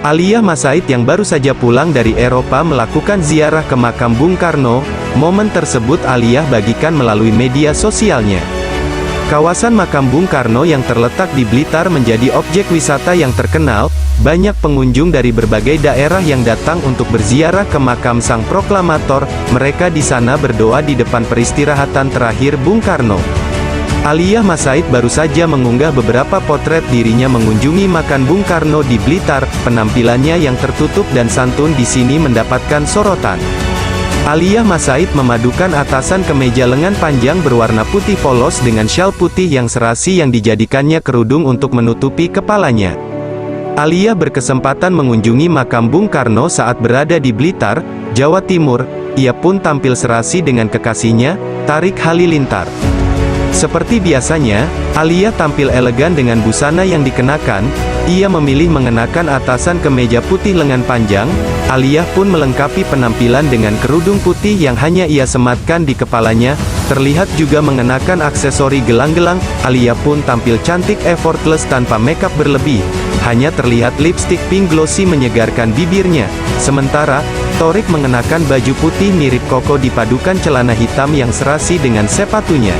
Aliyah Masaid yang baru saja pulang dari Eropa melakukan ziarah ke makam Bung Karno. Momen tersebut Aliyah bagikan melalui media sosialnya. Kawasan makam Bung Karno yang terletak di Blitar menjadi objek wisata yang terkenal. Banyak pengunjung dari berbagai daerah yang datang untuk berziarah ke makam sang proklamator. Mereka di sana berdoa di depan peristirahatan terakhir Bung Karno. Aliyah Masaid baru saja mengunggah beberapa potret dirinya mengunjungi makam Bung Karno di Blitar. Penampilannya yang tertutup dan santun di sini mendapatkan sorotan. Aliyah Masaid memadukan atasan kemeja lengan panjang berwarna putih polos dengan syal putih yang serasi yang dijadikannya kerudung untuk menutupi kepalanya. Aliyah berkesempatan mengunjungi makam Bung Karno saat berada di Blitar, Jawa Timur. Ia pun tampil serasi dengan kekasihnya, Tarik Halilintar. Seperti biasanya, Aliyah tampil elegan dengan busana yang dikenakan. Ia memilih mengenakan atasan kemeja putih lengan panjang. Aliyah pun melengkapi penampilan dengan kerudung putih yang hanya ia sematkan di kepalanya. Terlihat juga mengenakan aksesori gelang-gelang. Aliyah pun tampil cantik effortless tanpa makeup berlebih. Hanya terlihat lipstik pink glossy menyegarkan bibirnya. Sementara, Torik mengenakan baju putih mirip koko dipadukan celana hitam yang serasi dengan sepatunya.